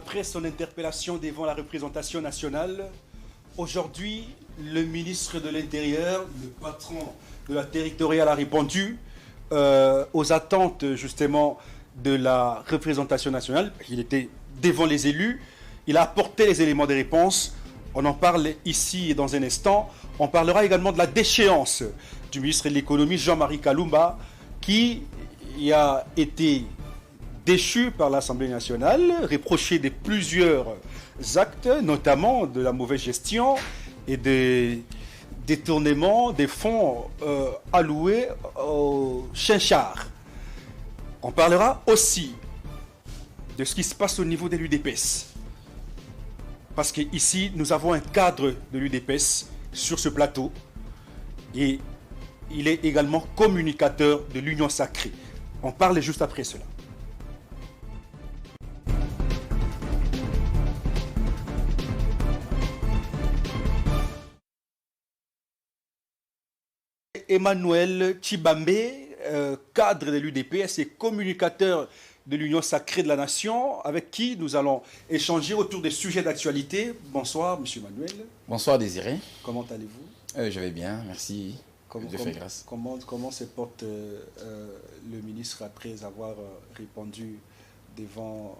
Après son interpellation devant la représentation nationale, aujourd'hui, le ministre de l'Intérieur, le patron de la territoriale, a répondu aux attentes justement de la représentation nationale. Il était devant les élus, il a apporté les éléments de réponse. On en parle ici et dans un instant. On parlera également de la déchéance du ministre de l'économie, Jean-Marie Kalumba, qui a été déchu par l'Assemblée nationale, reproché de plusieurs actes, notamment de la mauvaise gestion et des détournements des fonds alloués au Chinchard. On parlera aussi de ce qui se passe au niveau de l'UDPS. Parce qu'ici, nous avons un cadre de l'UDPS sur ce plateau et il est également communicateur de l'Union sacrée. On parle juste après cela. Emmanuel Tshibambe, cadre de l'UDPS et communicateur de l'Union sacrée de la Nation, avec qui nous allons échanger autour des sujets d'actualité. Bonsoir, Monsieur Emmanuel. Bonsoir, Désiré. Comment allez-vous? Je vais bien, merci. Dieu fait grâce. Comment se porte le ministre après avoir répondu devant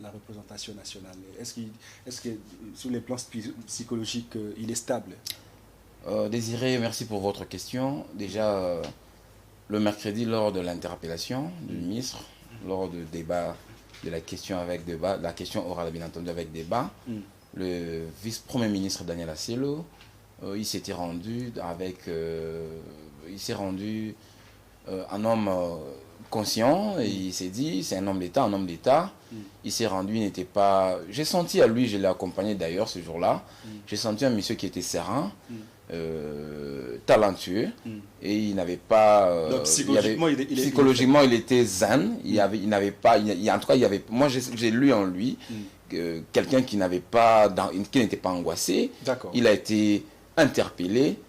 la représentation nationale? Est-ce que sur les plans psychologiques, il est stable? Désiré, merci pour votre question. Déjà, le mercredi, lors de l'interpellation du ministre, lors du débat de la question avec débat, la question orale bien entendu avec débat, le vice-premier ministre Daniel Acielo, il s'était rendu avec, un homme conscient et il s'est dit, c'est un homme d'État, Il s'est rendu, il n'était pas, j'ai senti à lui, je l'ai accompagné d'ailleurs ce jour-là, j'ai senti un monsieur qui était serein, talentueux, et il n'avait pas, donc, psychologiquement il était zen, il n'avait pas, en tout cas il y avait, moi j'ai lu en lui quelqu'un qui n'avait pas, qui n'était pas angoissé. Il a été interpellé,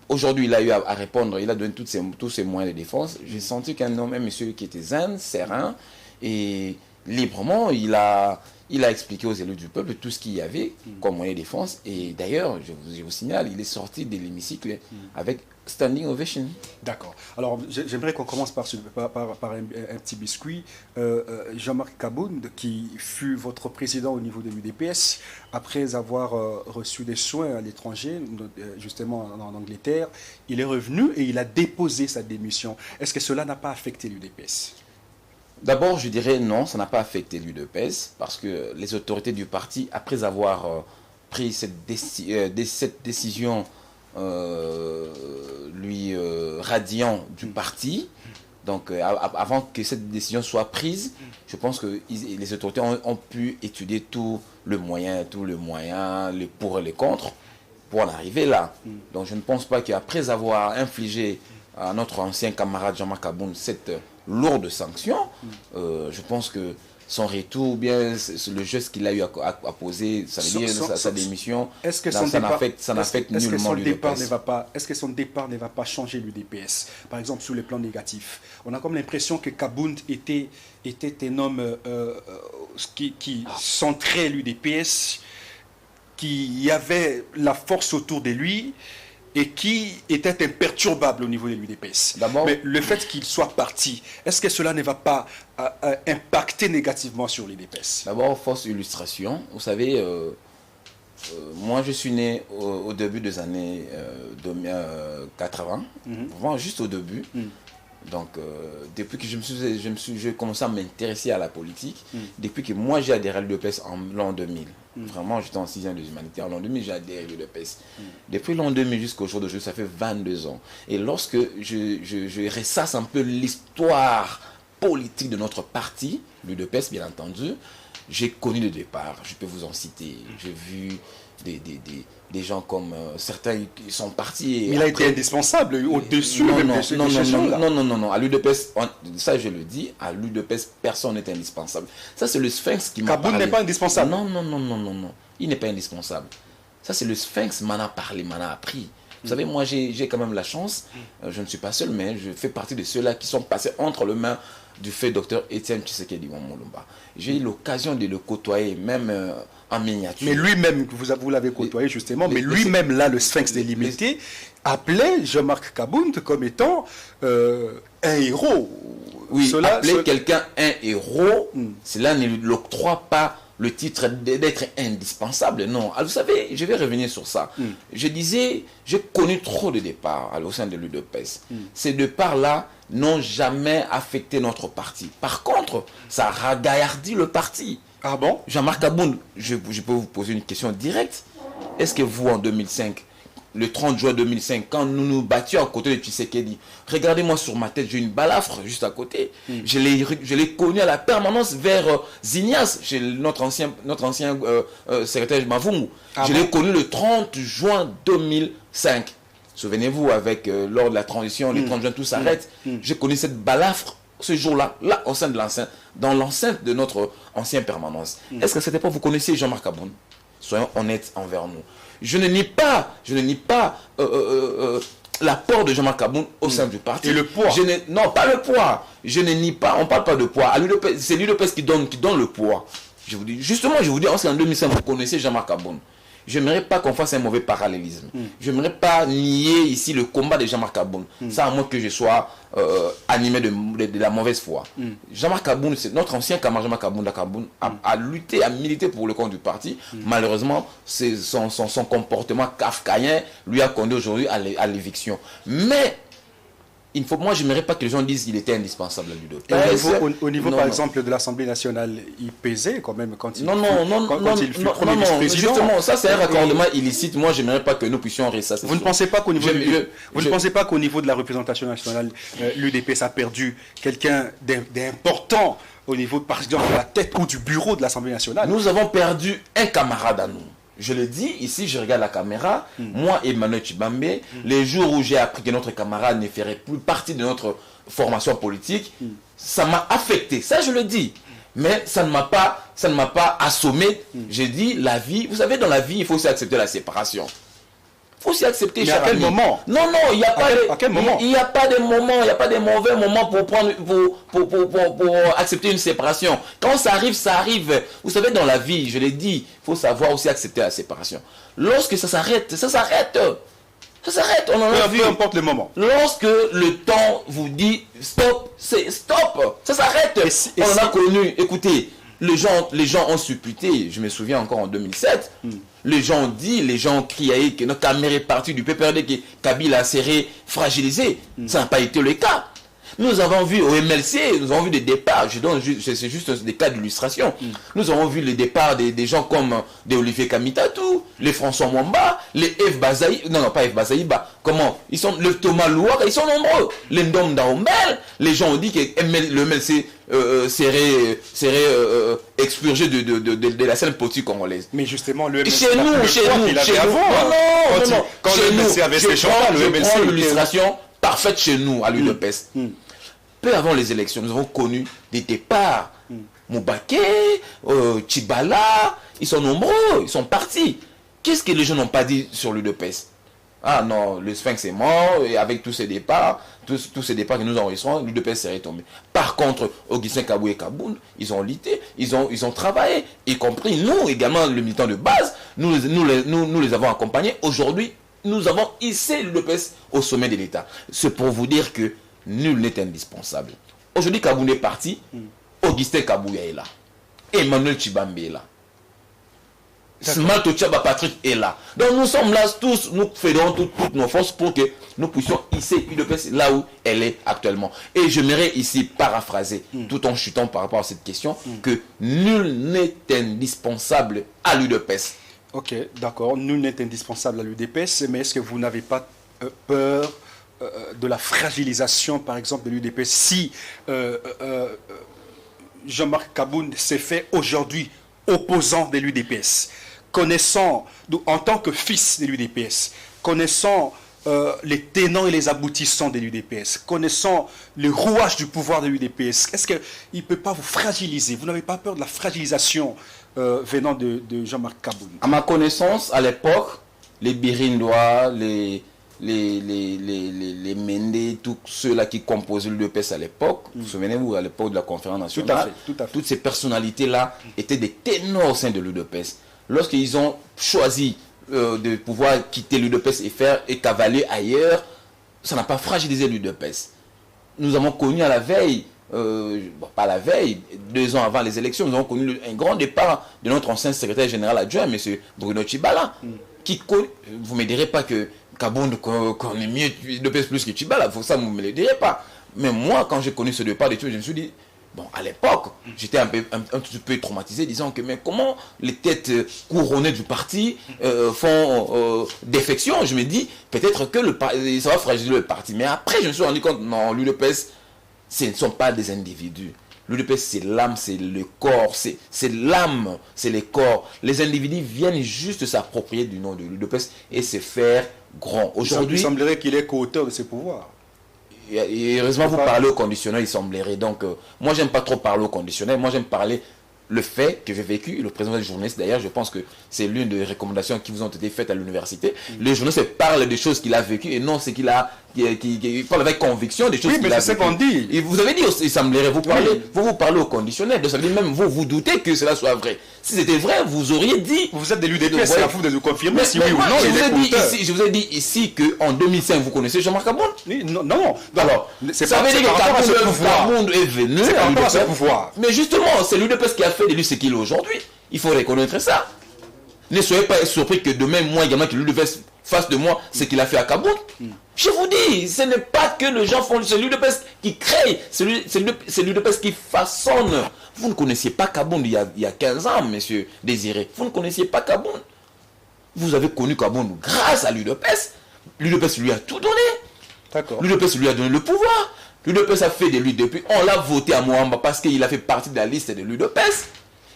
aujourd'hui il a eu à répondre, il a donné tous ses moyens de défense. J'ai senti qu'un homme, un monsieur qui était zen, serein et librement, il a expliqué aux élus du peuple tout ce qu'il y avait comme moyen de défense. Et d'ailleurs, je vous signale, il est sorti de l'hémicycle avec standing ovation. D'accord. Alors, j'aimerais qu'on commence par un petit biscuit. Jean-Marc Kabound, qui fut votre président au niveau de l'UDPS, après avoir reçu des soins à l'étranger, justement en Angleterre, il est revenu et il a déposé sa démission. Est-ce que cela n'a pas affecté l'UDPS? D'abord, je dirais non, ça n'a pas affecté l'UDPS, parce que les autorités du parti, après avoir pris cette décision lui radiant du parti, donc avant que cette décision soit prise, je pense que les autorités ont pu étudier tout le moyen, les pour et les contre, pour en arriver là. Donc je ne pense pas qu'après avoir infligé à notre ancien camarade Jean-Marc Kabound cette lourde sanction, je pense que son retour, bien le geste qu'il a eu à poser, ça veut dire sa démission, ça n'affecte nullement l'UDPS. Est-ce que son départ ne va pas changer l'UDPS? Par exemple, sur les plans négatifs, on a comme l'impression que Kabound était un homme qui centrait l'UDPS, qui avait la force autour de lui, et qui était imperturbable au niveau de l'UDPS. Mais le fait qu'il soit parti, est-ce que cela ne va pas impacter négativement sur l'UDPS? D'abord, fausse illustration. Vous savez, moi je suis né au début des années 80, vraiment juste au début. Donc, depuis que j'ai commencé à m'intéresser à la politique, depuis que moi j'ai adhéré à l'UDPS en l'an 2000, vraiment j'étais en 6e des humanités, en l'an 2000 j'ai adhéré à l'UDPS. Depuis l'an 2000 jusqu'au jour d'aujourd'hui, ça fait 22 ans. Et lorsque je ressasse un peu l'histoire politique de notre parti, l'UDPS bien entendu, j'ai connu le départ, je peux vous en citer. J'ai vu des gens comme certains qui sont partis. Il a été indispensable au-dessus non, à l'UDPS, ça je le dis, à l'UDPS, personne n'est indispensable. Ça c'est le Sphinx qui m'a parlé. Kabound n'est pas indispensable? Non, il n'est pas indispensable. Ça c'est le Sphinx m'en a parlé, m'en a appris. Vous savez, moi, j'ai quand même la chance, je ne suis pas seul, mais je fais partie de ceux-là qui sont passés entre les mains du fait docteur Étienne Tshisekedi Lumumba. J'ai eu l'occasion de le côtoyer, même en miniature. Mais lui-même, vous l'avez côtoyé justement, mais lui-même, là, le Sphinx délimité, appelait Jean-Marc Kabound comme étant un héros. Oui, appeler quelqu'un un héros, cela ne lui octroie pas le titre d'être indispensable. Non. Alors, vous savez, je vais revenir sur ça. Je disais, j'ai connu trop de départs au sein de l'UDPS. Ces départs-là n'ont jamais affecté notre parti. Par contre, ça ragaillardit le parti. Ah bon? Jean-Marc Kabound, je peux vous poser une question directe. Est-ce que vous, en 2005, le 30 juin 2005, quand nous nous battions à côté de Tshisekedi, regardez-moi sur ma tête, j'ai une balafre juste à côté. Je l'ai connu à la permanence vers Zignas, chez notre ancien secrétaire Mavungu. Je l'ai connu le 30 juin 2005. Souvenez-vous, lors de la transition, le 30 juin, tout s'arrête. J'ai connu cette balafre ce jour-là, là, au sein de l'enceinte, dans l'enceinte de notre ancienne permanence. Est-ce que c'était pas vous connaissiez Jean-Marc Kabound? Soyons honnêtes envers nous. Je ne nie pas l'apport de Jean-Marc Kabound au sein du parti. Et le poids? Non, pas le poids. Je ne nie pas, on ne parle pas de poids. C'est l'UDPS qui donne le poids. Je vous dis, en 2005, vous connaissez Jean-Marc Kabound. Je n'aimerais pas qu'on fasse un mauvais parallélisme. Je n'aimerais pas nier ici le combat de Jean-Marc Kabound. Ça, à moins que je sois animé de la mauvaise foi. Jean-Marc Kabound, c'est notre ancien camarade Jean-Marc Kabound, a lutté, a milité pour le compte du parti. Malheureusement, son comportement kafkaïen lui a conduit aujourd'hui à l'éviction. Mais moi, je n'aimerais pas que les gens disent qu'il était indispensable à l'UDPS. Au niveau par exemple, de l'Assemblée nationale, il pesait quand même quand il fut Premier vice-président. Justement, ça c'est un raccordement illicite. Moi, je n'aimerais pas que nous puissions rester. Vous ne pensez pas qu'au niveau de la représentation nationale, l'UDPS a perdu quelqu'un d'important au niveau, par exemple, de la tête ou du bureau de l'Assemblée nationale? Nous avons perdu un camarade à nous. Je le dis, ici, je regarde la caméra, moi, Emmanuel Tshibambe, les jours où j'ai appris que notre camarade ne ferait plus partie de notre formation politique, ça m'a affecté, ça je le dis. Mais ça ne m'a pas assommé. J'ai dit, la vie, vous savez, dans la vie, il faut aussi accepter la séparation. Il faut aussi accepter. Mais à quel moment? Non, il n'y a pas à quel moment? Il n'y a pas de moment, il n'y a pas de mauvais moment pour accepter une séparation. Quand ça arrive, ça arrive. Vous savez, dans la vie, je l'ai dit, il faut savoir aussi accepter la séparation. Lorsque ça s'arrête, ça s'arrête. Ça s'arrête, on en a vu. Peu importe le moment. Lorsque le temps vous dit stop, c'est stop. Ça s'arrête. On en a connu. Écoutez, les gens ont supputé. Je me souviens encore en 2007. Les gens ont dit, les gens ont crié que notre caméra est partie du PPRD, que Kabila serait fragilisé. Ça n'a pas été le cas. Nous avons vu au MLC, nous avons vu des départs, c'est juste des cas d'illustration. Nous avons vu les départs des gens comme des Olivier Kamitatou, les François Mwamba, les F. Bazaï, non, pas F. Bazaïba, comment? Le Thomas Louaka, ils sont nombreux. Les Ndom Daombel, les gens ont dit que le MLC serait expurgé de la scène politique congolaise. Mais justement, le MLC, chez nous. Non. Quand le MLC avait ses choix, le MLC... Je prends l'illustration parfaite chez nous, à l'UDPS. Peu avant les élections, nous avons connu des départs. Moubaké, Tchibala, ils sont nombreux, ils sont partis. Qu'est-ce que les gens n'ont pas dit sur l'UDPS? Ah non, le Sphinx est mort, et avec tous ces départs, tous ces départs que nous enregistrons, l'UDPS serait tombé. Par contre, Augustin Kabou et Kabound, ils ont lutté, ils ont travaillé, y compris nous également, le militant de base, nous les avons accompagnés. Aujourd'hui, nous avons hissé l'UDPS au sommet de l'État. C'est pour vous dire que nul n'est indispensable. Aujourd'hui, Kabound est parti, Augustin Kabouya est là, Emmanuel Tshibambe est là, Smalto Tchaba Patrick est là. Donc nous sommes là tous, nous faisons toutes nos forces pour que nous puissions hisser l'UDPS là où elle est actuellement. Et j'aimerais ici paraphraser, tout en chutant par rapport à cette question, que nul n'est indispensable à l'UDPS. Ok, d'accord, nul n'est indispensable à l'UDPS, mais est-ce que vous n'avez pas peur de la fragilisation, par exemple, de l'UDPS si Jean-Marc Kabound s'est fait aujourd'hui opposant de l'UDPS, connaissant, en tant que fils de l'UDPS, connaissant les tenants et les aboutissants de l'UDPS, connaissant le rouage du pouvoir de l'UDPS, est-ce qu'il ne peut pas vous fragiliser? Vous n'avez pas peur de la fragilisation venant de Jean-Marc Kabound? À ma connaissance, à l'époque, les Birindois, les les Méndés, tous ceux-là qui composaient l'UDPS à l'époque, vous vous souvenez-vous, à l'époque de la conférence nationale, tout à fait. Toutes ces personnalités-là étaient des ténors au sein de l'UDPS. Lorsqu'ils ont choisi de pouvoir quitter l'UDPS et cavaler ailleurs, ça n'a pas fragilisé l'UDPS. Nous avons connu à la veille, pas la veille, 2 ans avant les élections, nous avons connu un grand départ de notre ancien secrétaire général adjoint, M. Bruno Tshibala, qui vous ne me direz pas que Kabound connaît mieux l'UDPS plus que Tshibala, ça vous ne me le direz pas. Mais moi, quand j'ai connu ce départ, je me suis dit, bon, à l'époque, j'étais un petit peu traumatisé, disant que mais comment les têtes couronnées du parti font défection. Je me dis, peut-être que ça va fragiliser le parti. Mais après, je me suis rendu compte, non, l'UDPS, ce ne sont pas des individus. L'UDPS, c'est l'âme, c'est le corps, c'est l'âme, c'est les corps. Les individus viennent juste s'approprier du nom de l'UDPS et se faire grand. Aujourd'hui, il semblerait qu'il est co-auteur de ces pouvoirs. Et heureusement, vous parlez au conditionnel, il semblerait. Donc, moi, j'aime pas trop parler au conditionnel. Moi, j'aime parler le fait que j'ai vécu. Le président des journalistes, d'ailleurs, je pense que c'est l'une des recommandations qui vous ont été faites à l'université. Le journaliste parle des choses qu'il a vécues et non ce qu'il a, qui parle avec conviction des choses qu'il a vécues. Oui, mais c'est ce qu'on dit. Et vous avez dit, il semblerait, vous parlez au conditionnel. Donc, ça veut dire même vous doutez que cela soit vrai. Si c'était vrai, vous auriez dit. Vous êtes de l'UDPS, c'est à vous de nous confirmer si oui ou non. Je vous ai dit ici qu'en 2005, vous connaissez Jean-Marc Kabound? Non. Alors, ça veut dire que Kabound est venu à l'UDPS. Mais justement, c'est l'UDPS qui a fait de lui ce qu'il est aujourd'hui. Il faut reconnaître ça. Ne soyez pas surpris que demain, moi également, que l'UDPS fasse de moi ce qu'il a fait à Kabound. Je vous dis, ce n'est pas que les gens font, c'est l'UDPS qui crée, c'est l'UDPS qui façonne. Vous ne connaissiez pas Kabound il y a 15 ans, monsieur Désiré. Vous ne connaissiez pas Kabound. Vous avez connu Kabound grâce à l'UDPS. L'UDPS lui a tout donné. D'accord. L'UDPS lui a donné le pouvoir. L'UDPS a fait de lui depuis. On l'a voté à Moamba parce qu'il a fait partie de la liste de l'UDPS.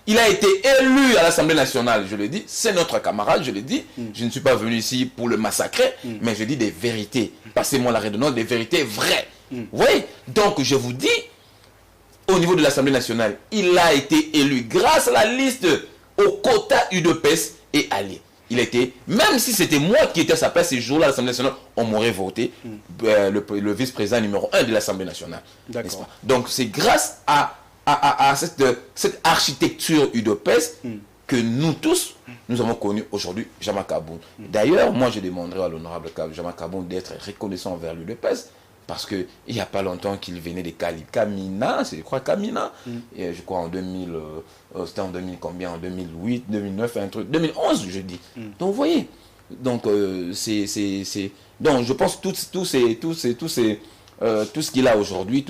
Il a été élu à l'Assemblée nationale, je le dis. C'est notre camarade, je le dis. Je ne suis pas venu ici pour le massacrer, mais je dis des vérités. Passez-moi la redondance, des vérités vraies. Oui, donc je vous dis, au niveau de l'Assemblée nationale, il a été élu grâce à la liste au quota UDPS et allié. Il était, même si c'était moi qui étais à sa place ce jour-là à l'Assemblée nationale, on m'aurait voté le vice-président numéro 1 de l'Assemblée nationale. D'accord. Donc c'est grâce à cette architecture UDPS que nous tous, nous avons connu aujourd'hui Jean-Marc Kabound. D'ailleurs, moi je demanderai à l'honorable Jean-Marc Kabound d'être reconnaissant envers l'UDPS. Parce qu'il n'y a pas longtemps qu'il venait de Kamina, je crois Kamina, et je crois en 2000, c'était en 2000 combien, en 2008, 2009, un truc, 2011 je dis. Donc vous voyez, donc donc je pense tout ce qu'il a aujourd'hui,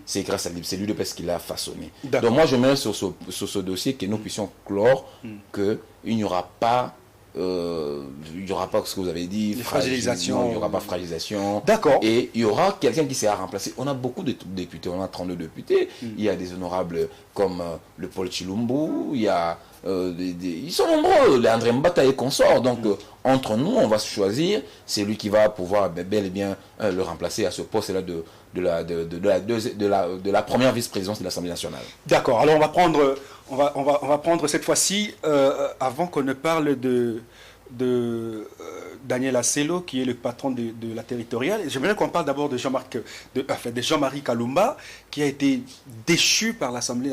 c'est grâce à lui, c'est l'UDPS qui l'a façonné. Donc moi je mets sur ce dossier que nous puissions clore qu'il n'y aura pas ce que vous avez dit, fragilisation. Il n'y aura pas fragilisation. D'accord. Et il y aura quelqu'un qui sera remplacé. On a beaucoup de députés, on a 32 députés. Il y a des honorables comme le Paul Chilumbu, il y a ils sont nombreux, les André Mbata et consorts. Donc entre nous, on va choisir celui qui va pouvoir bel et bien le remplacer à ce poste-là de la première vice-présidence de l'Assemblée nationale. D'accord. Alors on va prendre cette fois-ci, avant qu'on ne parle de Daniel Assello, qui est le patron de la territoriale. J'aimerais qu'on parle d'abord de Jean-Marie Kalumba, qui a été déchu par l'Assemblée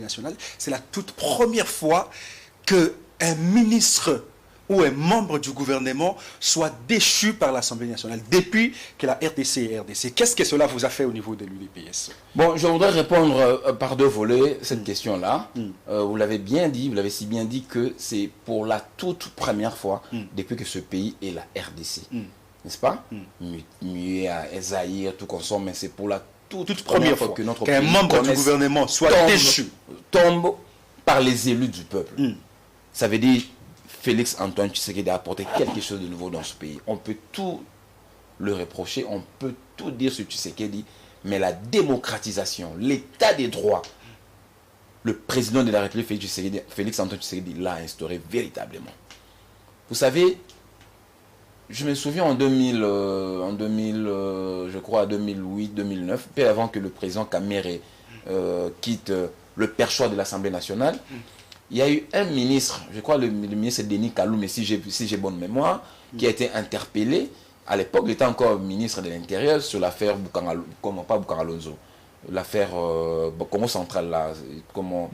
nationale. C'est la toute première fois qu'un ministre ou un membre du gouvernement soit déchu par l'Assemblée nationale, depuis que la RDC est RDC. Qu'est-ce que cela vous a fait au niveau de l'UDPS? Bon, je voudrais répondre par deux volets cette question-là. Vous l'avez bien dit, vous l'avez si bien dit que c'est pour la toute première fois depuis que ce pays est la RDC. N'est-ce pas? Muet à Esaïr, tout consomme, mais c'est pour la toute première fois que notre qu'un membre du gouvernement soit déchu. Tombe par les élus du peuple. Ça veut dire Félix Antoine Tshisekedi a apporté quelque chose de nouveau dans ce pays. On peut tout le reprocher, on peut tout dire sur Tshisekedi, mais la démocratisation, l'état des droits, le président de la République, Félix Antoine Tshisekedi, l'a instauré véritablement. Vous savez, je me souviens en 2000, je crois 2008, 2009, peu avant que le président Kamere quitte le perchoir de l'Assemblée nationale, il y a eu un ministre, je crois le ministre Denis Kalou, mais si j'ai bonne mémoire, qui a été interpellé à l'époque, il était encore ministre de l'Intérieur sur l'affaire Alonso. L'affaire Congo central, là, comment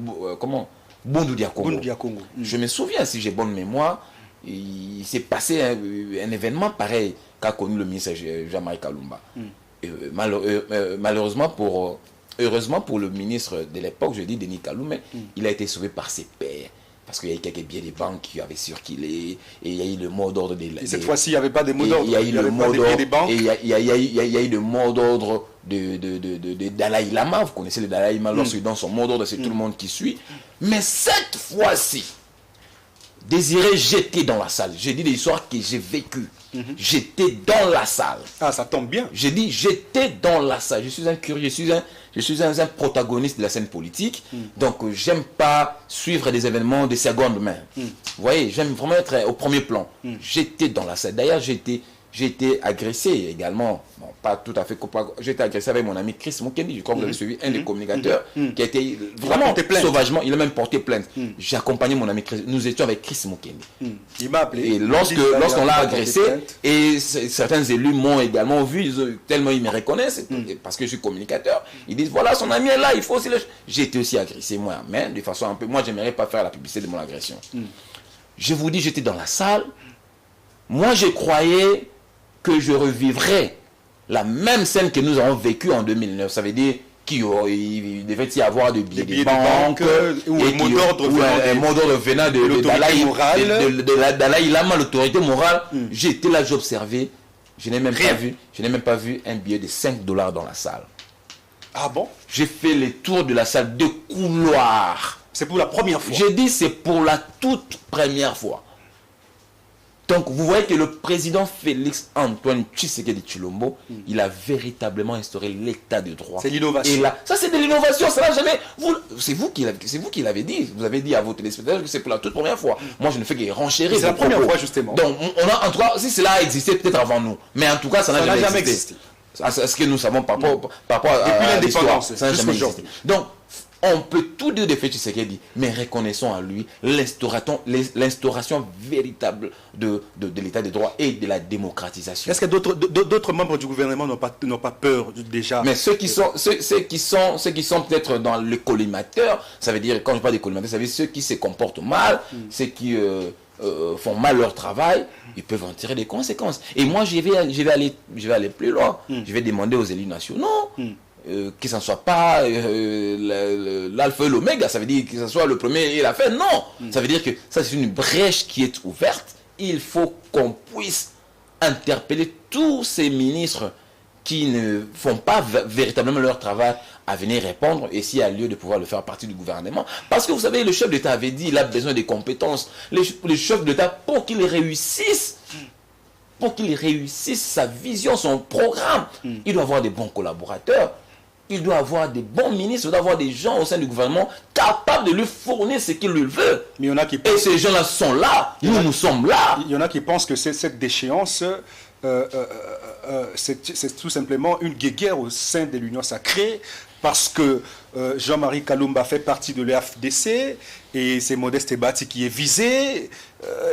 Bundu Dia Congo. Je me souviens, si j'ai bonne mémoire, il s'est passé un événement pareil qu'a connu le ministre Jean-Marie Kalumba. Heureusement pour le ministre de l'époque, je dis Denis Kalumba, il a été sauvé par ses pairs. Parce qu'il y a eu quelques billets de banque qui avaient circulé, et il y a eu le mot d'ordre des... Cette fois-ci, il n'y avait pas de mot d'ordre. Il y a eu le mot d'ordre des banques. Et il y a eu le mot d'ordre de Dalai Lama. Vous connaissez le Dalai Lama, lorsque dans son mot d'ordre, c'est tout le monde qui suit. Mais cette fois-ci, Désiré, j'étais dans la salle. J'ai dit des histoires que j'ai vécues. J'étais dans la salle. Ah, ça tombe bien. J'ai dit, j'étais dans la salle. Je suis un curieux, je suis un protagoniste de la scène politique. Donc, j'aime pas suivre des événements de seconde main. Vous voyez, j'aime vraiment être au premier plan. J'étais dans la salle. D'ailleurs, j'ai été agressé également. Bon, pas tout à fait. J'ai été agressé avec mon ami Chris Mukendi. Je crois que vous avez suivi un des communicateurs qui a été vraiment sauvagement. Il a même porté plainte. J'ai accompagné mon ami Chris. Nous étions avec Chris Mukendi. Il m'a appelé. Et lorsqu'on l'a agressé, et certains élus m'ont également vu, tellement ils me reconnaissent, parce que je suis communicateur. Ils disent voilà, son ami est là, il faut aussi le. J'ai été aussi agressé moi, mais de façon un peu. Moi, j'aimerais pas faire la publicité de mon agression. Je vous dis, j'étais dans la salle. Moi, je croyais que je revivrais la même scène que nous avons vécue en 2009. Ça veut dire qu'il devait y avoir des billets de banque, ou un mot d'ordre venant de Dalai Lama, l'autorité morale. J'étais là, j'observais. Je n'ai même pas vu un billet de $5 dans la salle. Ah bon? J'ai fait le tour de la salle de couloir. C'est pour la première fois? J'ai dit c'est pour la toute première fois. Donc, vous voyez que le président Félix Antoine Tshisekedi Tshilombo, il a véritablement instauré l'état de droit. C'est l'innovation. Et là, ça, c'est de l'innovation. Ça n'a jamais. C'est vous qui l'avez dit. Vous avez dit à vos téléspectateurs que c'est pour la toute première fois. Moi, je ne fais que renchérir. C'est la première fois, justement. Donc, en tout cas, si cela a existé, peut-être avant nous. Mais en tout cas, ça n'a jamais existé. C'est ce que nous savons par rapport à l'indépendance. Ça n'a jamais existé. Donc, on peut tout dire de fait Tshisekedi, mais reconnaissons à lui l'instauration véritable de l'état de droit et de la démocratisation. Est-ce que d'autres membres du gouvernement n'ont pas peur déjà? Mais ceux qui sont peut-être dans le collimateur, ça veut dire, quand je parle de collimateur, ça veut dire ceux qui se comportent mal, ceux qui font mal leur travail, ils peuvent en tirer des conséquences. Et moi, je vais aller plus loin. Je vais demander aux élus nationaux que ce ne soit pas l'alpha et l'oméga, ça veut dire que ce soit le premier et la fin. Non, ça veut dire que ça c'est une brèche qui est ouverte. Il faut qu'on puisse interpeller tous ces ministres qui ne font pas véritablement leur travail à venir répondre, et s'il y a lieu de pouvoir le faire partie du gouvernement. Parce que vous savez, le chef d'État avait dit, il a besoin des compétences. Le chef d'État, pour qu'il réussisse sa vision, son programme, il doit avoir des bons collaborateurs. Il doit avoir des bons ministres, il doit avoir des gens au sein du gouvernement capables de lui fournir ce qu'il lui veut. Mais il y en a qui pensent... Et ces gens-là sont là, nous sommes là. Il y en a qui pensent que cette déchéance, c'est tout simplement une guéguerre au sein de l'Union sacrée, parce que Jean-Marie Kalumba fait partie de l'AFDC et c'est Modeste Ebati qui est visé.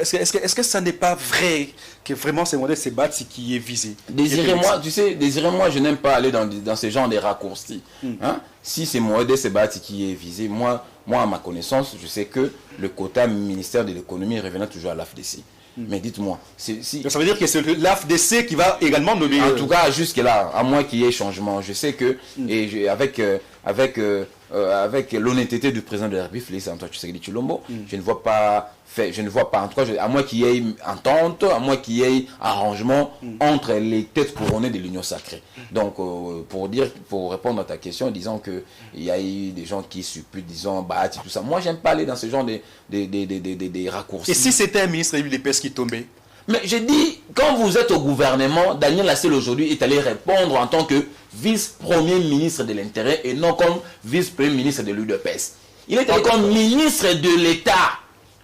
Est-ce que ça n'est pas vrai que vraiment c'est Modeste Ebati qui est visé? Désirez-moi, je n'aime pas aller dans ce genre de raccourcis. Hein? Si c'est Modeste Ebati qui est visé, moi, à ma connaissance, je sais que le quota ministère de l'économie revenait toujours à l'AFDC. Mais dites-moi, ça veut dire que c'est l'AFDC qui va également nommer... En tout cas, jusque-là, à moins qu'il y ait changement, je sais que, et avec l'honnêteté du président de la République, Félix Antoine Tshisekedi Tshilombo, je ne vois pas, en tout cas, à moins qu'il y ait entente, à moins qu'il y ait arrangement entre les têtes couronnées de l'Union sacrée. Donc, pour répondre à ta question, disons qu'il y a eu des gens qui supputent, disons, tout ça. Moi, j'aime pas aller dans ce genre des raccourcis. Et si c'était un ministre de l'UDPS qui tombait? Mais j'ai dit, quand vous êtes au gouvernement, Daniel Lassel aujourd'hui est allé répondre en tant que vice-premier ministre de l'Intérieur et non comme vice-premier ministre de l'UDPS. Il est allé comme ministre de l'État,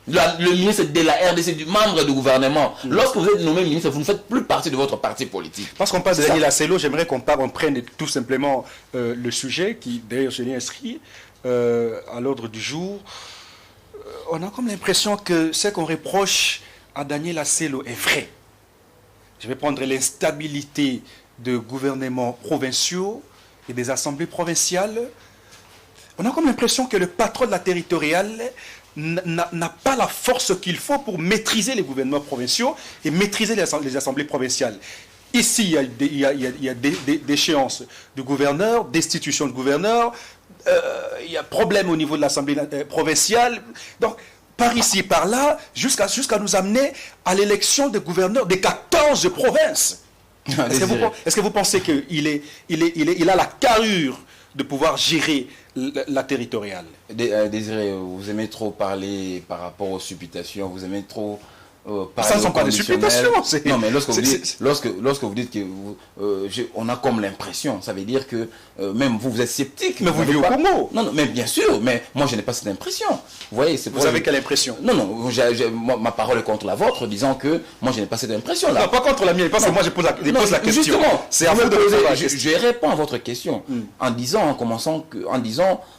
le ministre de la RDC, du membre du gouvernement. Lorsque vous êtes nommé ministre, vous ne faites plus partie de votre parti politique. Parce qu'on parle de Daniel Lassel, j'aimerais qu'on prenne tout simplement le sujet qui, d'ailleurs, je l'ai inscrit à l'ordre du jour. On a comme l'impression que ce qu'on reproche à Daniel Lassel est vrai. Je vais prendre l'instabilité de gouvernements provinciaux et des assemblées provinciales. On a comme l'impression que le patron de la territoriale n'a pas la force qu'il faut pour maîtriser les gouvernements provinciaux et maîtriser les assemblées provinciales. Ici, il y a des échéances de gouverneurs, destitution de gouverneurs, il y a problème au niveau de l'assemblée provinciale. Donc, par ici, par là, jusqu'à nous amener à l'élection des gouverneurs des 14 provinces. Est-ce que vous pensez qu'il a la carrure de pouvoir gérer la territoriale? Désiré, vous aimez trop parler par rapport aux supputations, vous aimez trop parler. Ça ne sont pas des supputations. Non, mais lorsque vous dites que on a comme l'impression, ça veut dire que même vous êtes sceptique. Mais vous vivez au Congo. Non, mais bien sûr, mais moi je n'ai pas cette impression. Vous voyez, vous avez quelle impression? Non, ma parole est contre la vôtre, disant que moi je n'ai pas cette impression là. Non, pas contre la mienne, parce que moi je pose la question. Justement, c'est à vous de poser la question. Je réponds à votre question en disant,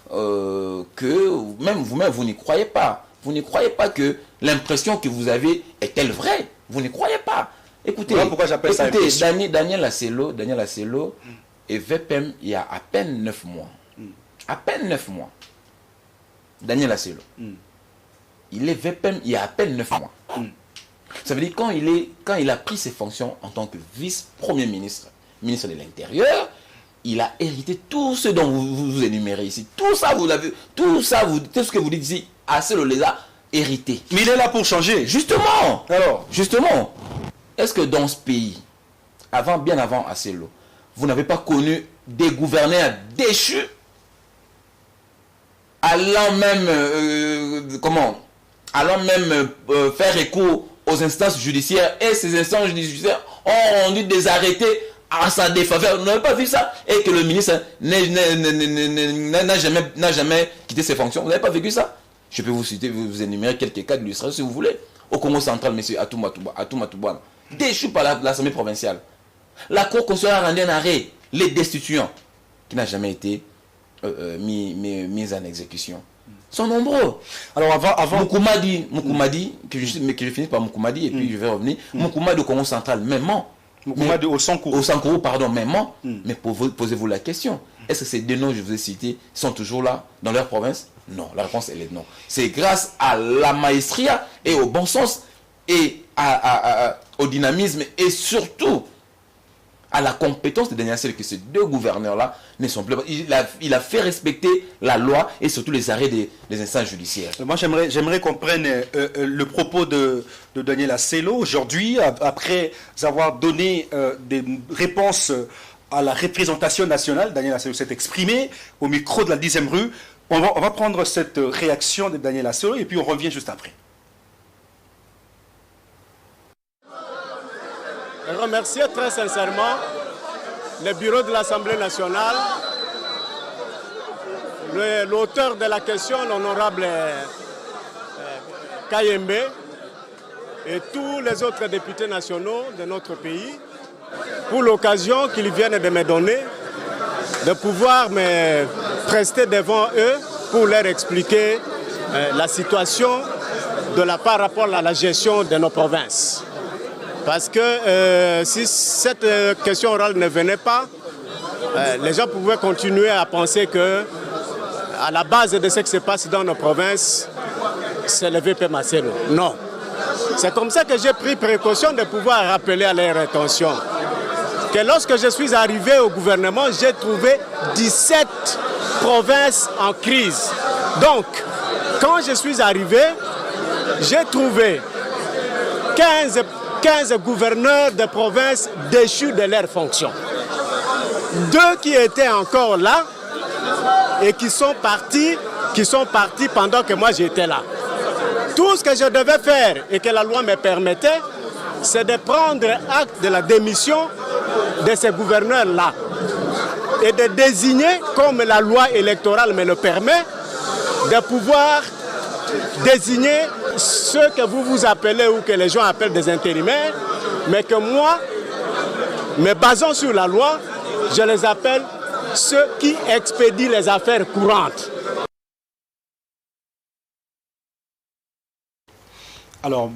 que même vous-même vous n'y croyez pas. Vous ne croyez pas que l'impression que vous avez est-elle vraie? Vous ne croyez pas. Écoutez, voilà pourquoi j'appelle ça impression. Daniel Asselo est VPM il y a à peine 9 mois. À peine 9 mois. Daniel Asselo. Il est VPM il y a à peine 9 mois. Ça veut dire quand il a pris ses fonctions en tant que vice-premier ministre, ministre de l'Intérieur, il a hérité tout ce dont vous énumérez ici. Tout ça, tout ce que vous dites ici, Asselo les a hérité. Mais il est là pour changer. Justement. Alors, justement, est-ce que dans ce pays, bien avant Asselo, vous n'avez pas connu des gouverneurs déchus, allant même, faire écho aux instances judiciaires, et ces instances judiciaires ont rendu des arrêtés à sa défaveur? Vous n'avez pas vu ça? Et que le ministre n'a jamais quitté ses fonctions. Vous n'avez pas vécu ça? Je peux vous énumérer quelques cas d'illustration si vous voulez. Au Congo central, M. Atoumatoubouane, déchu par l'Assemblée provinciale. La Cour constitutionnelle a rendu un arrêt, les destituants, qui n'a jamais été mis en exécution. Sont nombreux. Alors avant Moukoumadi, que je finis par Moukoumadi et puis je vais revenir. Moukoumadi au Congo central, Moukoumadi au Sankourou, pardon, mais posez-vous la question. Est-ce que ces deux noms que je vous ai cités sont toujours là dans leur province? Non, la réponse elle est non. C'est grâce à la maestria et au bon sens et au dynamisme et surtout à la compétence de Daniel Asselo que ces deux gouverneurs-là ne sont plus. Il a fait respecter la loi et surtout les arrêts des instances judiciaires. Moi, j'aimerais qu'on prenne le propos de Daniel Asselo aujourd'hui, après avoir donné des réponses à la représentation nationale. Daniel Asselo s'est exprimé au micro de la 10e rue. On va prendre cette réaction de Daniel Asselo et puis on revient juste après. Je remercie très sincèrement le bureau de l'Assemblée nationale, l'auteur de la question, l'honorable Kayembe, et tous les autres députés nationaux de notre pays, pour l'occasion qu'ils viennent de me donner, de pouvoir me prester devant eux pour leur expliquer la situation par rapport à la gestion de nos provinces. Parce que si cette question orale ne venait pas, les gens pouvaient continuer à penser que à la base de ce qui se passe dans nos provinces, c'est le VPM Asselo. Non. C'est comme ça que j'ai pris précaution de pouvoir rappeler à leur attention que lorsque je suis arrivé au gouvernement, j'ai trouvé 17 provinces en crise. Donc, quand je suis arrivé, j'ai trouvé 15 gouverneurs de provinces déchus de leurs fonctions. 2 qui étaient encore là et qui sont partis pendant que moi j'étais là. Tout ce que je devais faire et que la loi me permettait, c'est de prendre acte de la démission de ces gouverneurs-là et de désigner, comme la loi électorale me le permet, de pouvoir désigner ceux que vous appelez ou que les gens appellent des intérimaires, mais que moi, me basant sur la loi, je les appelle ceux qui expédient les affaires courantes. Alors,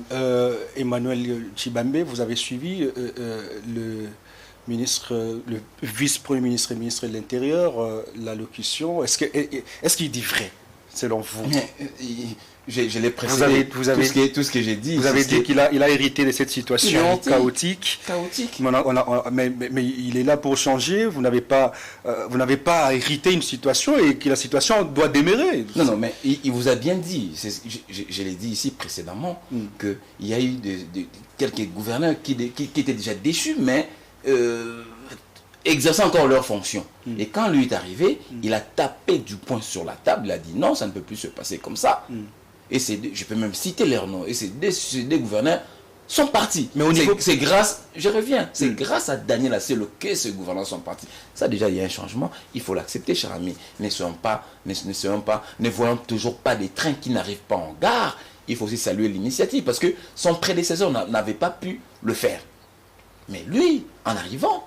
Emmanuel Tshibambe, vous avez suivi le vice-premier ministre et ministre de l'Intérieur, l'allocution. Est-ce qu'il dit vrai, selon vous? Je l'ai précisé, tout ce que j'ai dit. Vous avez dit qu'il a hérité de cette situation chaotique. Mais il est là pour changer. Vous n'avez pas à hériter une situation et que la situation doit demeurer. Non, mais il vous a bien dit, je l'ai dit ici précédemment, qu'il y a eu quelques gouverneurs qui étaient déjà déchus, mais exerçant encore leurs fonctions. Et quand lui est arrivé, il a tapé du poing sur la table, il a dit non, ça ne peut plus se passer comme ça. Et je peux même citer leurs noms. Et ces deux gouverneurs sont partis. Mais c'est grâce, je reviens, c'est grâce à Daniel Aselo que ces gouverneurs sont partis. Ça déjà, il y a un changement. Il faut l'accepter, cher ami. Ne voyons toujours pas des trains qui n'arrivent pas en gare. Il faut aussi saluer l'initiative parce que son prédécesseur n'avait pas pu le faire. Mais lui, en arrivant,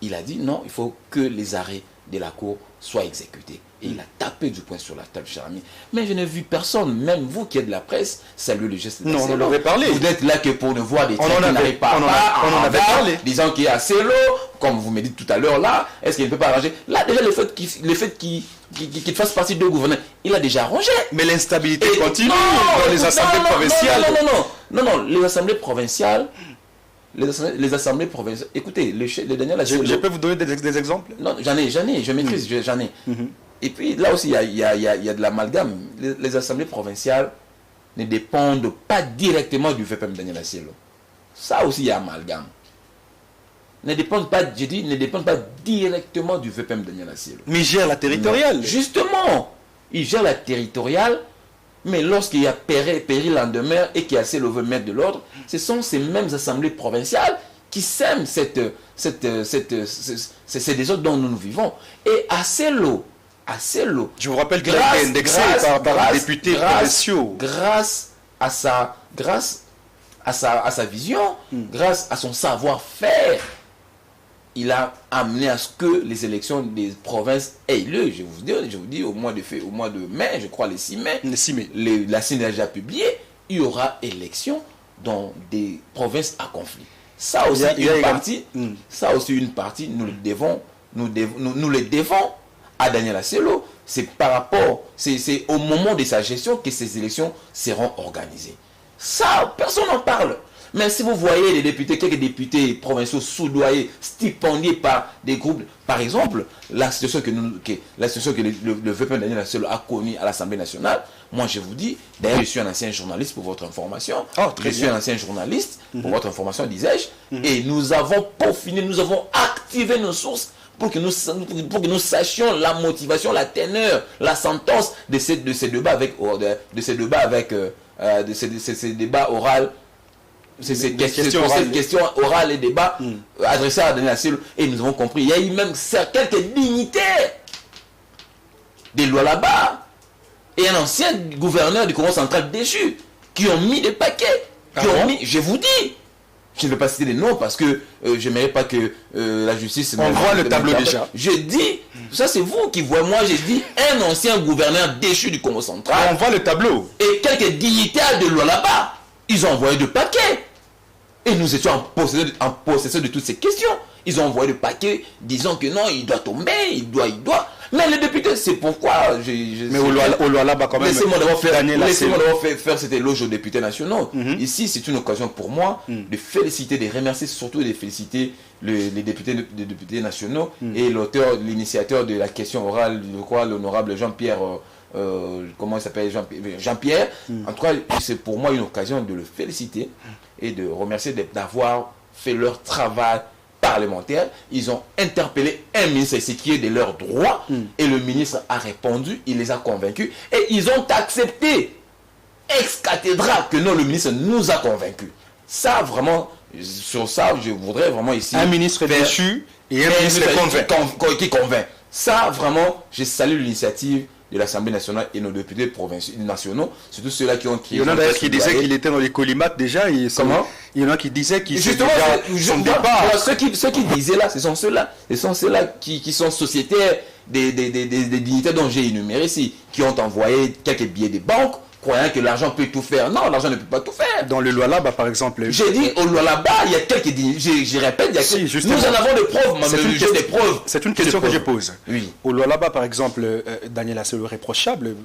il a dit non, il faut que les arrêts de la cour soient exécutés. Et il a tapé du poing sur la table, cher ami. Mais je n'ai vu personne, même vous qui êtes de la presse, saluer le geste de Non, on en avait parlé. Vous n'êtes là que pour ne voir des trains qui n'arrivent pas on en avait parlé. Disant qu'il est assez lourd, comme vous me dites tout à l'heure là, est-ce qu'il ne peut pas arranger? Là, déjà, le fait qu'il fasse partie de gouverneurs, il a déjà arrangé. Mais l'instabilité continue dans les assemblées provinciales. Non, les assemblées provinciales. Les assemblées provinciales. Écoutez, le Daniel Aselo. Je peux vous donner des exemples? Non, j'en ai, je maîtrise, j'en ai. Et puis là aussi, il y a de l'amalgame. Les assemblées provinciales ne dépendent pas directement du VPM Daniel Aselo. Ça aussi, il y a amalgame. Ne dépendent pas directement du VPM Daniel Aselo. Mais il gère la territoriale. Non, justement, il gère la territoriale. Mais lorsqu'il y a péril en demeure et qu'il y a Aselo veut mettre de l'ordre, ce sont ces mêmes assemblées provinciales qui sèment ces désordres dont nous vivons. Et Aselo, je vous rappelle qu'il a été indexé par les députés provinciaux. Grâce à sa vision, grâce à son savoir-faire, il a amené à ce que les élections des provinces aient lieu. Je vous dis au mois de mai, je crois le 6 mai, la CENI a déjà publié, il y aura élection dans des provinces à conflit. Ça aussi, une partie, nous le devons à Daniel Aselo. C'est au moment de sa gestion que ces élections seront organisées. Ça, personne n'en parle. Mais si vous voyez quelques députés provinciaux soudoyés, stipendiés par des groupes, par exemple, la situation que le VPN Daniel Aselo a connue à l'Assemblée nationale, moi je vous dis, d'ailleurs je suis un ancien journaliste pour votre information, disais-je, et nous avons peaufiné, nous avons activé nos sources pour que nous sachions la motivation, la teneur, la sentence de ces débats oraux. Ces questions orales et débats adressés à Daniel Aselo. Et nous avons compris, il y a eu même quelques dignitaires des lois là-bas et un ancien gouverneur du Congo central déchu qui ont mis des paquets. Je vous dis, je ne vais pas citer les noms parce que je n'aimerais pas que la justice... On voit le tableau déjà. Je dis, ça c'est vous qui voyez, moi j'ai dit un ancien gouverneur déchu du Congo central. On voit le tableau. Et quelques dignitaires de loi là-bas, ils ont envoyé des paquets. Et nous étions en possession de toutes ces questions. Ils ont envoyé des paquets disant que non, il doit tomber, il doit. Mais les députés, c'est pourquoi... Mais au Lualaba quand même... Laissez-moi d'abord faire cet éloge aux députés nationaux. Ici, c'est une occasion pour moi de féliciter, de remercier, surtout de féliciter les députés nationaux et l'initiateur de la question orale, je crois, l'honorable Jean-Pierre... comment il s'appelle, Jean-Pierre. En tout cas, c'est pour moi une occasion de le féliciter et de remercier d'avoir fait leur travail parlementaire. Ils ont interpellé un ministre ce qui est de leurs droits et le ministre a répondu, il les a convaincus et ils ont accepté ex cathedra que non, le ministre nous a convaincus. Ça vraiment, sur ça, je voudrais vraiment ici... Un ministre déchu et un ministre qui convainc. Ça vraiment, je salue l'initiative de l'Assemblée nationale et nos députés provinciaux nationaux, surtout ceux-là qui ont... Il y en a d'ailleurs qui disaient qu'il était dans les colimates déjà. Comment? Il y en a qui disaient qu'il était déjà son départ. Ceux qui disaient là, ce sont ceux-là qui sont sociétaires des dignitaires dont j'ai énuméré ici, qui ont envoyé quelques billets de banque croyant que l'argent peut tout faire. Non, l'argent ne peut pas tout faire. Dans le Lualaba, par exemple. J'ai dit au Lualaba, il y a quelques... Je répète, il y a nous en avons des preuves. C'est une question que je pose. Oui. Au Lualaba, par exemple, Daniel Asselo est réprochable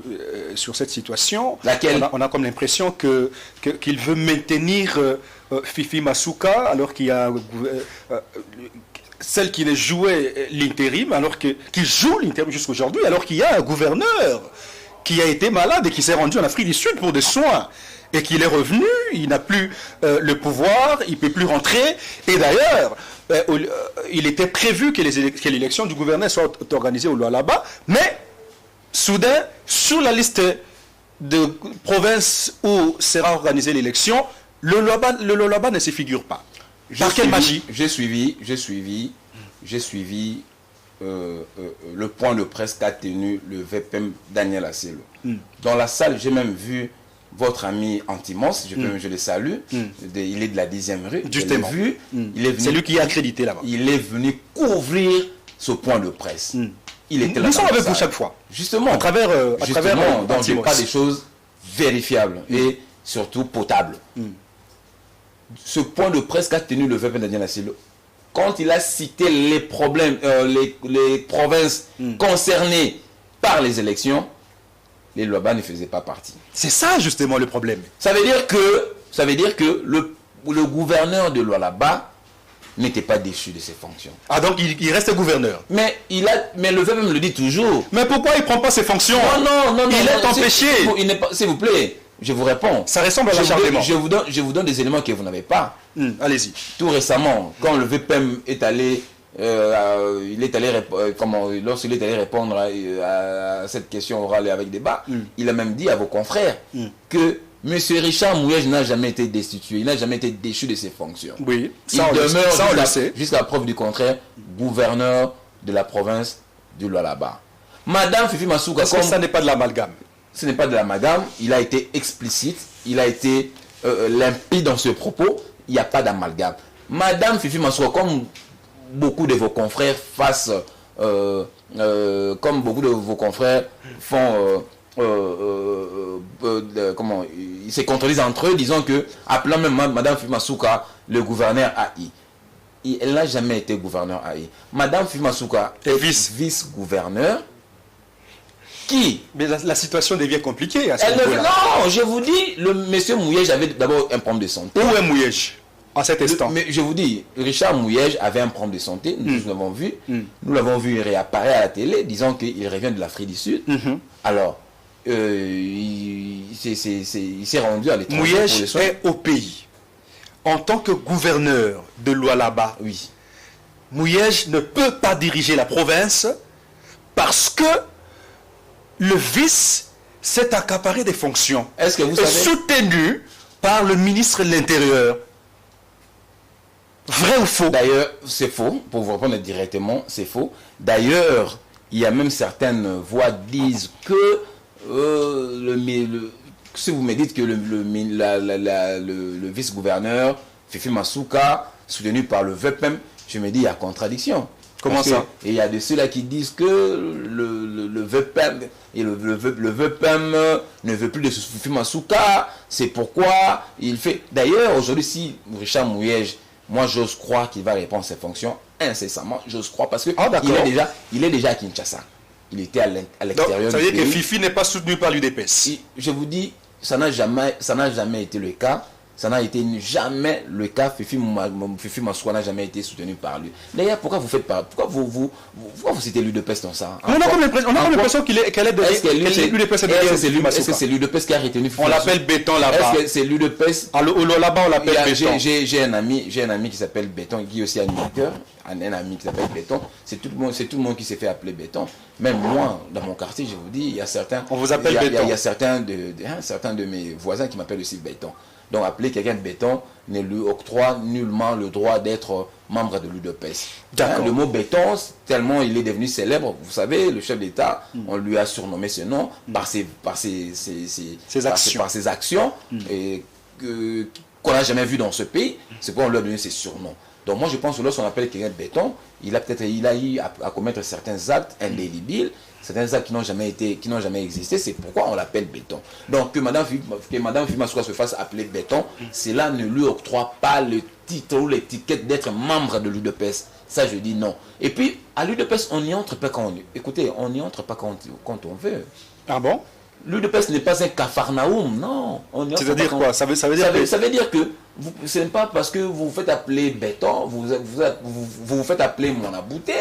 sur cette situation. Laquelle? On a comme l'impression qu'il veut maintenir Fifi Masuka alors qu'il y a... celle qui ne jouait l'intérim, alors qui joue l'intérim jusqu'aujourd'hui, alors qu'il y a un gouverneur qui a été malade et qui s'est rendu en Afrique du Sud pour des soins. Et qu'il est revenu, il n'a plus le pouvoir, il ne peut plus rentrer. Et d'ailleurs, il était prévu que l'élection du gouverneur soit organisée au Lualaba, mais soudain, sur la liste de provinces où sera organisée l'élection, le Lualaba ne se figure pas. Par quelle magie? J'ai suivi le point de presse qu'a tenu le VPM Daniel Asselo. Dans la salle, j'ai même vu votre ami Antimos, je le salue, il est de la 10e rue. Justement. C'est lui qui est accrédité là-bas. Il est venu couvrir ce point de presse. Il était là. Nous sommes avec vous chaque fois. Justement. À travers donc je pas des choses vérifiables et surtout potables. Ce point de presse qu'a tenu le VPM Daniel Asselo, quand il a cité les problèmes, les provinces concernées par les élections, les Lualaba ne faisaient pas partie. C'est ça justement le problème. Ça veut dire que le gouverneur de Lualaba n'était pas déchu de ses fonctions. Ah donc il reste gouverneur. Mais le VPM le dit toujours. Mais pourquoi il ne prend pas ses fonctions? Non. Il est empêché. S'il vous plaît, je vous réponds. Ça ressemble à l'acharnement. Je vous donne des éléments que vous n'avez pas. Allez-y. Tout récemment, quand le VPM est allé, lorsqu'il est allé répondre à cette question orale et avec débat, il a même dit à vos confrères que M. Richard Mouyej n'a jamais été destitué, il n'a jamais été déchu de ses fonctions. Oui, il demeure jusqu'à preuve du contraire gouverneur de la province du Lualaba. Madame Fifi Masuka, parce que ça n'est pas de l'amalgame. Ce n'est pas de l'amalgame, il a été explicite, il a été limpide dans ce propos, il n'y a pas d'amalgame. Madame Fifi Masuka, comme beaucoup de vos confrères comme beaucoup de vos confrères font, ils se contredisent entre eux, disant que, appelant même Madame Fifi Masuka le gouverneur AI. Elle n'a jamais été gouverneur AI. Madame Fifi Masuka est vice-gouverneur. Qui? Mais la situation devient compliquée à ce moment-là. Non, je vous dis, le monsieur Mouyej avait d'abord un problème de santé. Où est Mouyej à cet instant? Mais je vous dis, Richard Mouyej avait un problème de santé, nous l'avons vu. Nous l'avons vu réapparaître à la télé, disant qu'il revient de l'Afrique du Sud. Alors, il s'est rendu à l'étranger. Mouyej est au pays. En tant que gouverneur de Lualaba, oui. Mouyej ne peut pas diriger la province parce que le vice s'est accaparé des fonctions. Est-ce que vous savez... soutenu par le ministre de l'Intérieur. Vrai ou faux? D'ailleurs, c'est faux. Pour vous répondre directement, c'est faux. D'ailleurs, il y a même certaines voix disent que si vous me dites que le vice-gouverneur Fifi Masuka, soutenu par le VPM, je me dis il y a contradiction. Comment ça? Et il y a de ceux-là qui disent que le VPM et le VPM ne veut plus de Fifi Masuka. C'est pourquoi il fait... D'ailleurs, aujourd'hui, si Richard Mouyej, moi j'ose croire qu'il va répondre à ses fonctions incessamment. J'ose croire parce que il est déjà à Kinshasa. Il était à l'extérieur. Ça veut dire que Fifi n'est pas soutenu par l'UDPS. Je vous dis, ça n'a jamais été le cas. Ça n'a été jamais le cas. Fifi Masuka n'a jamais été soutenu par lui. D'ailleurs, pourquoi vous faites pas? Pourquoi vous citez l'UDPS dans ça? On a comme l'impression qu'elle est de l'UDPS. Est-ce que c'est l'UDPS qui a retenu Fifi? On l'appelle Béton là-bas. Est-ce que c'est l'UDPS? Au Lualaba, on l'appelle Béton. J'ai un ami qui s'appelle Béton, qui est aussi animateur. Un ami qui s'appelle Béton. C'est tout le monde qui s'est fait appeler Béton. Même moi, dans mon quartier, je vous dis, il y a certains... On vous appelle Béton. Il y a certains de mes voisins qui m'appellent aussi Béton. Donc appeler quelqu'un de béton ne lui octroie nullement le droit d'être membre de l'UDPS. Le mot béton, tellement il est devenu célèbre, vous savez, le chef d'État, on lui a surnommé ce nom par ses actions qu'on n'a jamais vues dans ce pays. C'est pourquoi on lui a donné ces surnoms. Donc moi je pense que lorsqu'on appelle quelqu'un de béton, il a eu à commettre certains actes indélébiles, certains actes qui n'ont jamais existé, c'est pourquoi on l'appelle béton. Donc que Madame Fimasoua se fasse appeler béton, cela ne lui octroie pas le titre ou l'étiquette d'être membre de l'UDPS. Ça je dis non. Et puis à l'UDPS on n'y entre pas quand on n'y entre pas quand on veut. Ah bon? L'UDPS n'est pas un capharnaüm, non. C'est-à-dire quoi? Ça veut dire que ce n'est pas parce que vous vous faites appeler béton, vous vous faites appeler mon abouté,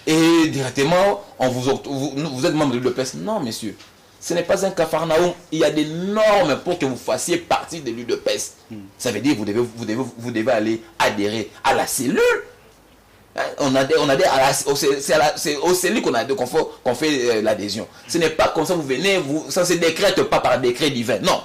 et directement, vous êtes membre de l'UDPS. Non, messieurs. Ce n'est pas un capharnaüm. Il y a des normes pour que vous fassiez partie de l'UDPS. Ça veut dire que vous devez aller adhérer à la cellule. C'est aux cellules qu'on fait l'adhésion. Ce n'est pas comme ça, vous venez, ça ne se décrète pas par décret divin. Non.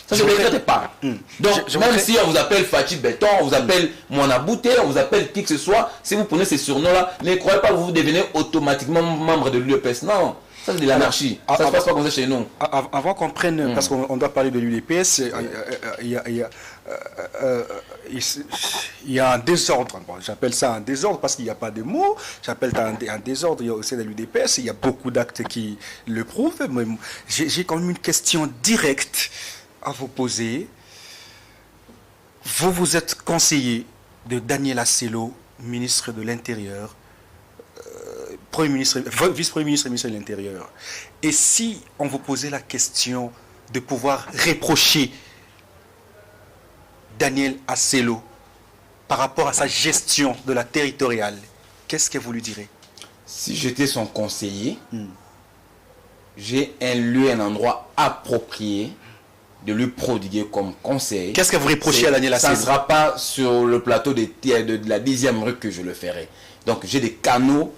Ça ne se décrète pas. Donc, même si on vous appelle Fatih Béton, on vous appelle Monabouté, on vous appelle qui que ce soit, si vous prenez ces surnoms-là, ne croyez pas que vous devenez automatiquement membre de l'UDPS. Non. Ça, c'est de l'anarchie. Ça ne se passe pas comme ça chez nous. Avant qu'on prenne, parce qu'on doit parler de l'UDPS, il y a un désordre. Bon, j'appelle ça un désordre parce qu'il n'y a pas de mots. J'appelle ça un désordre au sein de l'UDPS. Il y a beaucoup d'actes qui le prouvent. Mais j'ai quand même une question directe à vous poser. Vous êtes conseiller de Daniel Assello, ministre de l'Intérieur, vice-premier ministre et ministre de l'Intérieur. Et si on vous posait la question de pouvoir reprocher Daniel Assello par rapport à sa gestion de la territoriale, qu'est-ce que vous lui direz? Si j'étais son conseiller, j'ai un lieu, un endroit approprié de lui prodiguer comme conseil. Qu'est-ce que vous reprochez à Daniel Assello? Ça ne sera pas sur le plateau de la 10e rue que je le ferai. Donc j'ai des canaux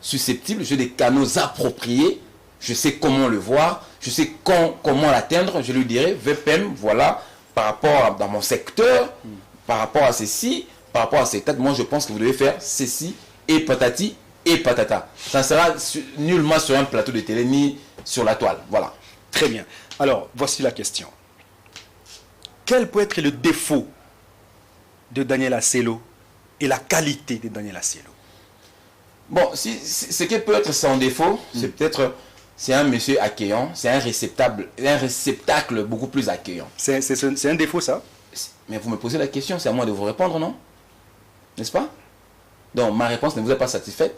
susceptibles, j'ai des canaux appropriés, je sais comment le voir, je sais comment l'atteindre, je lui dirai, VPM, voilà, par rapport dans mon secteur, par rapport à ceci, par rapport à ces têtes, moi je pense que vous devez faire ceci, et patati, et patata. Ça ne sera nullement sur un plateau de télé, ni sur la toile, voilà. Très bien. Alors, voici la question. Quel peut être le défaut de Daniel Assello et la qualité de Daniel Assello? Bon, ce qui peut être son défaut, c'est peut-être, c'est un monsieur accueillant, c'est un réceptacle beaucoup plus accueillant. C'est un défaut, ça? Mais vous me posez la question, c'est à moi de vous répondre, non? N'est-ce pas? Donc, ma réponse ne vous est pas satisfaite?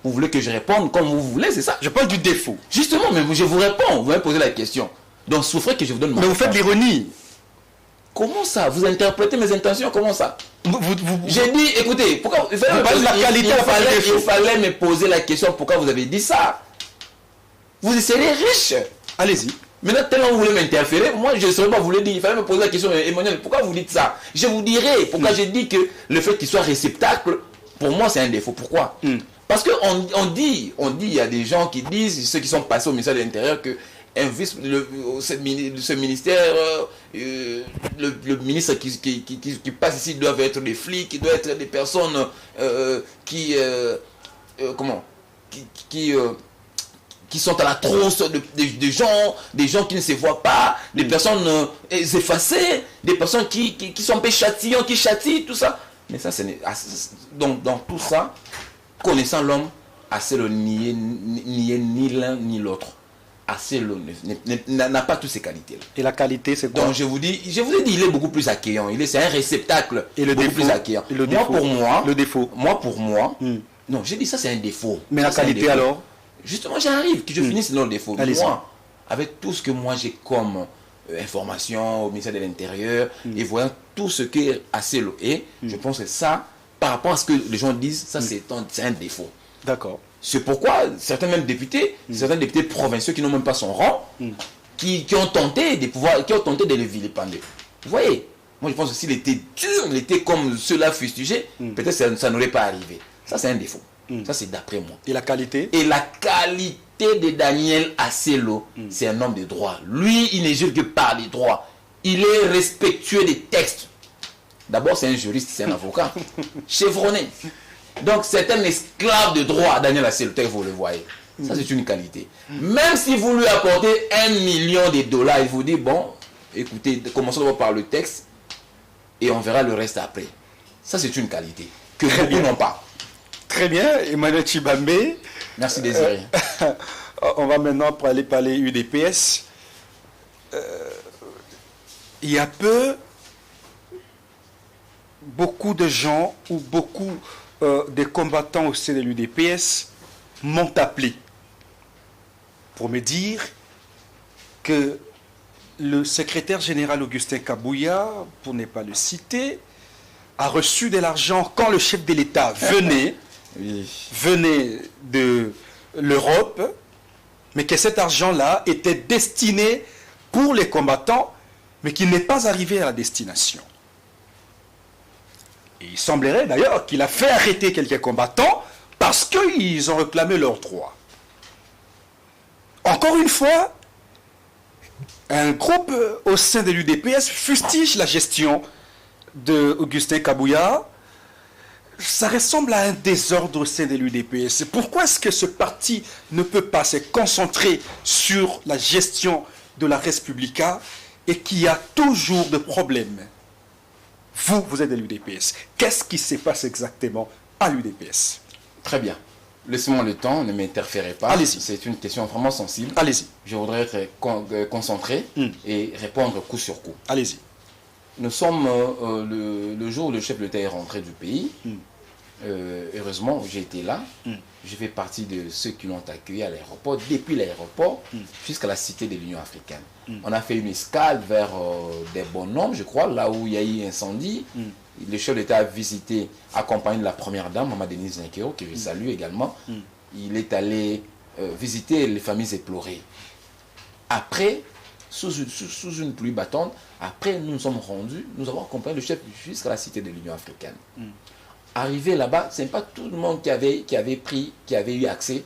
Vous voulez que je réponde comme vous voulez, c'est ça? Je parle du défaut. Justement, mais je vous réponds, vous m'avez posé la question. Donc, souffrez que je vous donne ma réponse. Mais vous faites l'ironie. Comment ça? Vous interprétez mes intentions, comment ça? J'ai dit, écoutez, pourquoi il fallait me poser la question, pourquoi vous avez dit ça? Vous serez riche. Allez-y. Maintenant, tellement vous voulez m'interférer, moi je ne saurais pas vous le dire. Il fallait me poser la question, Emmanuel, pourquoi vous dites ça? Je vous dirai pourquoi j'ai dit que le fait qu'il soit réceptacle, pour moi c'est un défaut. Pourquoi? Parce qu'on dit, il y a des gens qui disent, ceux qui sont passés au ministère de l'Intérieur, que ce ministère, le ministre qui passe ici doivent être des flics, qui doivent être des personnes qui sont à la trousse des gens qui ne se voient pas, des personnes effacées, des personnes qui sont un peu châtillants, qui châtillent, tout ça. Mais ça, donc dans tout ça, connaissant l'homme, Assello nier ni l'un ni l'autre. Assello n'a pas toutes ces qualités-là. Et la qualité, c'est quoi? Donc je vous ai dit, il est beaucoup plus accueillant. C'est un réceptacle beaucoup plus accueillant. Moi, pour moi, non, j'ai dit ça, c'est un défaut. Mais la qualité alors? Justement, j'arrive, que je finisse dans le défaut. Moi, avec tout ce que moi j'ai comme information au ministère de l'Intérieur, et voyant tout ce que Assello est, je pense que ça, par rapport à ce que les gens disent, ça c'est un défaut. D'accord. C'est pourquoi certains même députés, certains députés provinciaux qui n'ont même pas son rang, qui ont tenté de le vilipender. Vous voyez, moi je pense que s'il était dur, il était comme ceux-là fustigés, peut-être ça n'aurait pas arrivé. Ça c'est un défaut. Ça c'est d'après moi. Et la qualité? Et la qualité de Daniel Assello, c'est un homme de droit. Lui, il ne jure que par les droits. Il est respectueux des textes. D'abord, c'est un juriste, c'est un avocat. Chevronné. Donc, c'est un esclave de droit, Daniel Assello, tel que vous le voyez. Ça, c'est une qualité. Même si vous lui apportez $1 million, il vous dit, bon, écoutez, commençons d'abord par le texte. et on verra le reste après. Ça, c'est une qualité que beaucoup n'ont pas. Très bien, Emmanuel Tshibambe. Merci Désiré. On va maintenant aller parler UDPS. Il y a peu, beaucoup de gens ou beaucoup des combattants au sein de l'UDPS m'ont appelé pour me dire que le secrétaire général Augustin Kabouya, pour ne pas le citer, a reçu de l'argent quand le chef de l'État venait de l'Europe, mais que cet argent-là était destiné pour les combattants, mais qu'il n'est pas arrivé à la destination. Et il semblerait d'ailleurs qu'il a fait arrêter quelques combattants parce qu'ils ont réclamé leurs droits. Encore une fois, un groupe au sein de l'UDPS fustige la gestion d'Augustin Kabouya. Ça ressemble à un désordre au sein de l'UDPS. Pourquoi est-ce que ce parti ne peut pas se concentrer sur la gestion de la Res Publica et qu'il y a toujours de problèmes? Vous êtes de l'UDPS. Qu'est-ce qui se passe exactement à l'UDPS? Très bien. Laissez-moi le temps, ne m'interférez pas. Allez-y. C'est une question vraiment sensible. Allez-y. Je voudrais être concentré et répondre coup sur coup. Allez-y. Nous sommes le jour où le chef de l'État est rentré du pays. Heureusement, j'ai été là. Je fais partie de ceux qui l'ont accueilli à l'aéroport, depuis l'aéroport jusqu'à la cité de l'Union africaine. On a fait une escale vers des Bonhommes, je crois, là où il y a eu incendie. Le chef de l'État a visité, accompagné de la première dame, Maman Denise Zinkero, que je salue également. Il est allé visiter les familles éplorées. Après, sous une pluie battante, après nous nous sommes rendus, nous avons accompagné le chef jusqu'à la cité de l'Union africaine. Arrivé là-bas, ce n'est pas tout le monde qui avait eu accès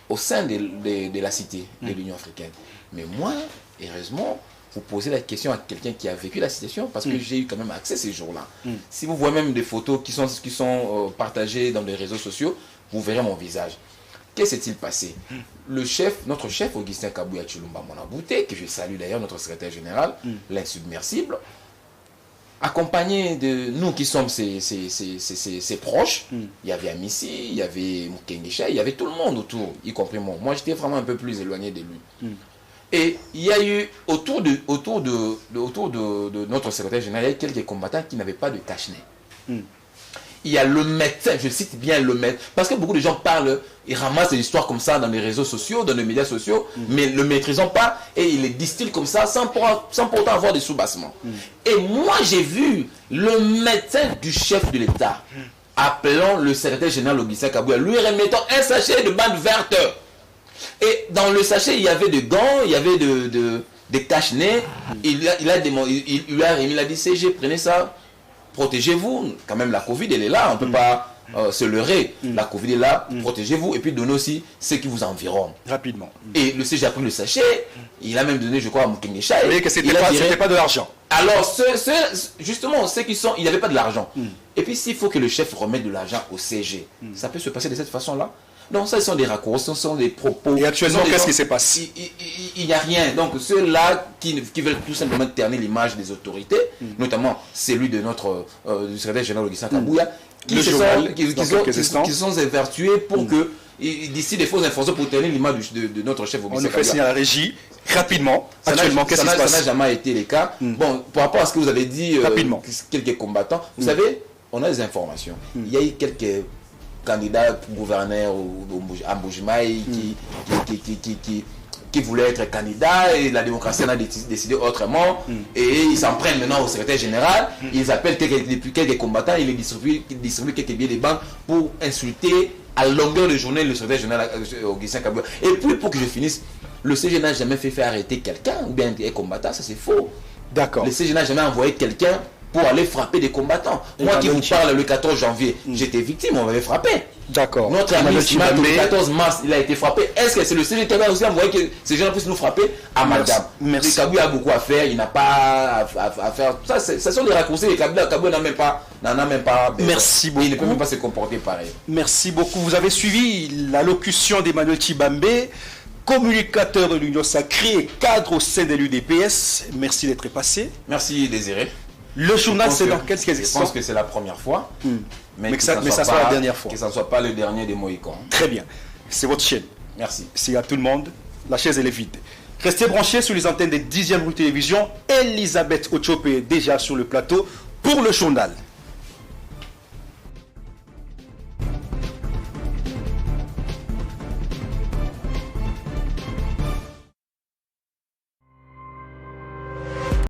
au sein de la cité de l'Union africaine. Mais moi, heureusement, vous posez la question à quelqu'un qui a vécu la situation, parce que j'ai eu quand même accès ces jours-là. Si vous voyez même des photos qui sont partagées dans les réseaux sociaux, vous verrez mon visage. Que s'est-il passé? Notre chef, Augustin Kabouya Tshilomba Monabouté, que je salue d'ailleurs, notre secrétaire général, l'insubmersible, accompagné de nous qui sommes ses proches, il y avait Amissi, il y avait Mukengisha, il y avait tout le monde autour, y compris moi. Moi, j'étais vraiment un peu plus éloigné de lui. Et il y a eu, autour de notre secrétaire général, il y a eu quelques combattants qui n'avaient pas de cache-nez. Il y a le médecin, je cite bien le médecin, parce que beaucoup de gens parlent, ils ramassent des histoires comme ça dans les réseaux sociaux, dans les médias sociaux, mais ne le maîtrisant pas, et ils les distillent comme ça, sans pourtant avoir des sous-bassements. Et moi, j'ai vu le médecin du chef de l'État, appelant le secrétaire général Augustin Kabouya, lui remettant un sachet de bande verte. Et dans le sachet, il y avait des gants, il y avait des cache-nez. Il lui a dit, CG, prenez ça, protégez-vous. Quand même, la Covid, elle est là, on ne peut pas se leurrer. La Covid est là, protégez-vous. Et puis, donnez aussi ce qui vous environnent. Rapidement. Et le CG a pris le sachet, il a même donné, je crois, à Mukengesha. Vous voyez que ce n'était pas de l'argent. Alors, justement, ceux qui sont, il n'y avait pas de l'argent. Et puis, s'il faut que le chef remette de l'argent au CG, ça peut se passer de cette façon-là. Donc ça, ce sont des raccourcis, ce sont des propos. Et actuellement, qu'est-ce qui se passe? Il n'y a rien. Donc ceux-là qui veulent tout simplement ternir l'image des autorités, notamment celui de notre du secrétaire général Augustin Kabouya, qui se sont évertués pour que, d'ici des fausses informations, pour ternir l'image de notre chef Augustin Kabouya. On nous fait signer à la régie, rapidement, actuellement, qu'est-ce qui se passe? Ça n'a jamais été le cas. Bon, par rapport à ce que vous avez dit, quelques combattants, vous savez, on a des informations. Il y a eu quelques candidat gouverneur à Mbujimaï qui voulait être candidat, et la démocratie en a décidé autrement, et ils s'en prennent maintenant au secrétaire général, ils appellent quelques combattants, ils distribuent quelques billets de banque pour insulter à longueur de journée le secrétaire général Augustin Kabouya. Et puis pour que je finisse, le CG n'a jamais fait arrêter quelqu'un ou bien un combattant, ça c'est faux. D'accord. Le CG n'a jamais envoyé quelqu'un pour aller frapper des combattants. Moi qui vous parle le 14 janvier, j'étais victime, on m'avait frappé. D'accord. Notre ami le 14 mars, il a été frappé. Est-ce que c'est le CG qui a aussi envoyé que ces gens puissent nous frapper? Amalgame. Merci. Kabouya a beaucoup à faire, il n'a pas à faire. Ça, ce sont des raccourcis. Kabouya n'en a même pas. Merci beaucoup. Il ne peut même pas se comporter pareil. Merci beaucoup. Vous avez suivi l'allocution d'Emmanuel Tshibambe, communicateur de l'Union Sacrée et cadre au sein de l'UDPS. Merci d'être passé. Merci Désiré. Le journal, c'est dans quelques Je instants. pense que c'est la première fois. Mais que ça soit la dernière fois. Que ça ne soit pas le dernier des Mohicans. Très bien. C'est votre chaîne. Merci. C'est à tout le monde. La chaise, elle est vide. Restez branchés sur les antennes des 10e rue télévision. Elisabeth Ochope est déjà sur le plateau pour le journal.